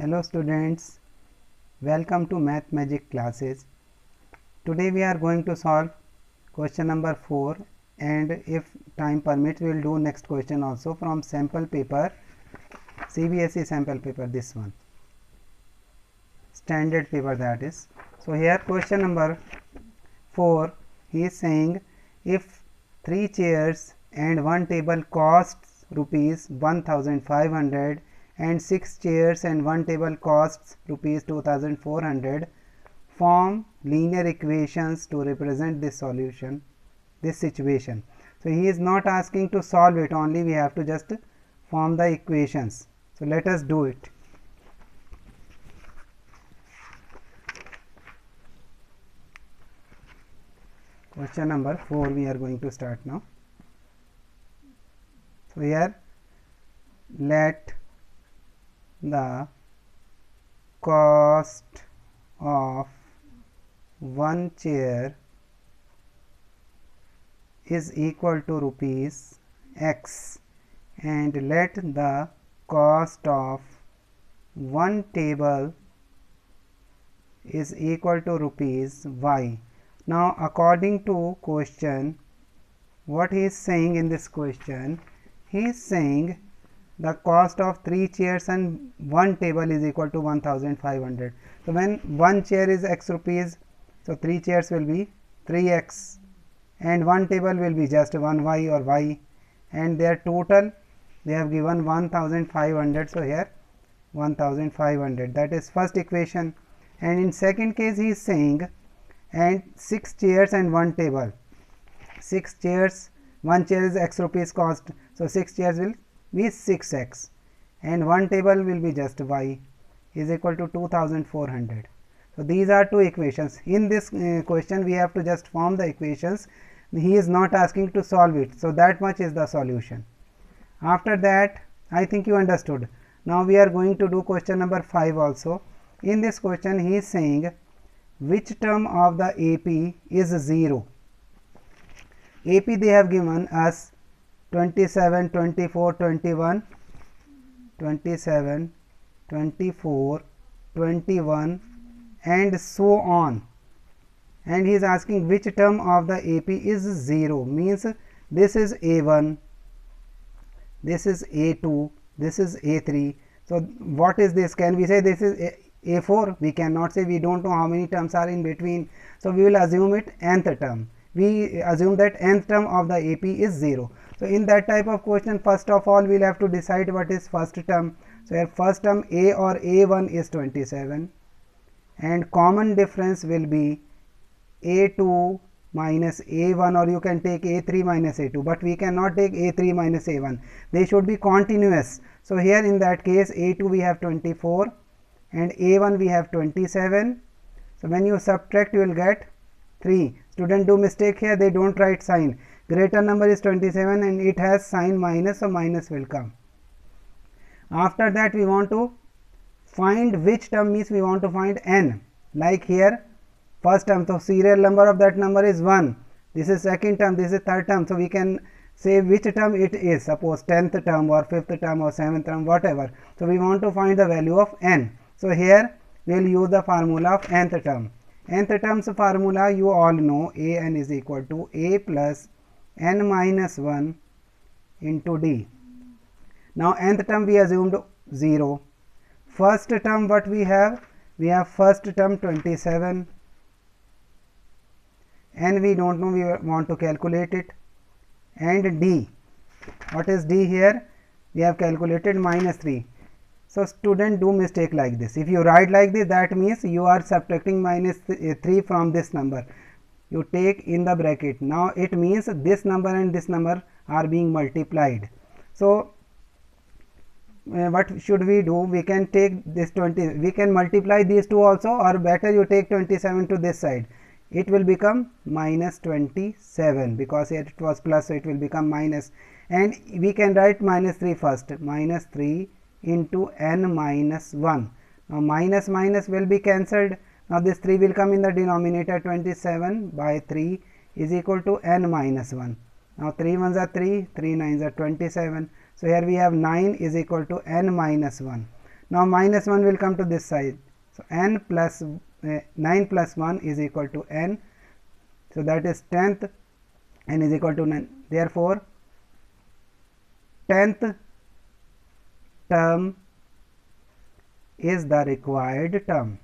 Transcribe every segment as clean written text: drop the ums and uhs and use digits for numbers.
Hello students, welcome to Math Magic classes. Today we are going to solve question number 4, and if time permits we will do next question also from sample paper, CBSE sample paper, this one, standard paper that is. So here question number 4, he is saying if 3 chairs and 1 table costs rupees 1500 and 6 chairs and 1 table costs rupees 2400, form linear equations to represent this solution, this situation. So he is not asking to solve it, only we have to just form the equations. So let us do it. Question number 4 we are going to start now. So here let the cost of one chair is equal to rupees x and let the cost of one table is equal to rupees y. Now according to question, what he is saying in this question, he is saying the cost of 3 chairs and 1 table is equal to 1500. So when one chair is x rupees, so 3 chairs will be 3x and 1 table will be just 1y or y, and their total they have given 1500. So here 1500, that is first equation. And in second case he is saying and 6 chairs and 1 table, 6 chairs, 1 chair is x rupees cost, so 6 chairs will be 6x and 1 table will be just y is equal to 2400. So these are two equations. In this question we have to just form the equations. He is not asking to solve it, so that much is the solution. After that I think you understood. Now we are going to do question number 5 also. In this question he is saying which term of the AP is 0. AP they have given us 27, 24, 21, 27, 24, 21 and so on, and he is asking which term of the AP is 0, means this is A1, this is A2, this is A3. So what is this? Can we say this is A4? We cannot say, we don't know how many terms are in between, so we will assume it nth term. We assume that nth term of the AP is 0. So in that type of question, first of all we will have to decide what is first term. So here first term A or A1 is 27 and common difference will be A2 minus A1, or you can take A3 minus A2, but we cannot take A3 minus A1, they should be continuous. So here in that case A2 we have 24 and A1 we have 27. So when you subtract you will get 3. Student do mistake here, they don't write sign. Greater number is 27 and it has sign minus, so minus will come. After that we want to find which term, means we want to find n, like here first term, so serial number of that number is 1, this is second term, this is third term, so we can say which term it is, suppose 10th term or 5th term or 7th term, whatever. So we want to find the value of n. So here we will use the formula of nth term. Nth term's formula you all know, a n is equal to a plus n minus 1 into d. Now nth term we assumed 0. First term what we have first term 27 and we don't know, we want to calculate it. And d, what is d here? We have calculated minus 3. So student do mistake like this. If you write like this, that means you are subtracting minus 3 from this number. You take in the bracket. Now it means this number and this number are being multiplied. So what should we do? We can take this 20, we can multiply these two also, or better you take 27 to this side. It will become minus 27 because it was plus, so it will become minus, and we can write minus 3 first, minus 3 into n minus 1. Now minus minus will be cancelled. Now this 3 will come in the denominator, 27 by 3 is equal to n minus 1. Now 3 ones are 3, 3 nines are 27. So here we have 9 is equal to n minus 1. Now minus 1 will come to this side. So n plus 9 plus 1 is equal to n. So that is 10th, n is equal to 9. Therefore, 10th term is the required term.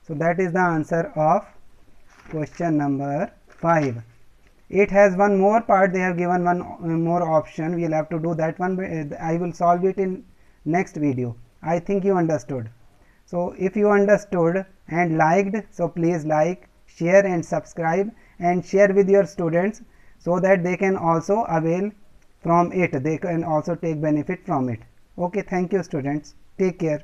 So that is the answer of question number 5. It has one more part. They have given one more option. We will have to do that one. I will solve it in next video. I think you understood. So if you understood and liked, so please like, share and subscribe, and share with your students so that they can also avail from it. They can also take benefit from it. Okay, thank you students. Take care.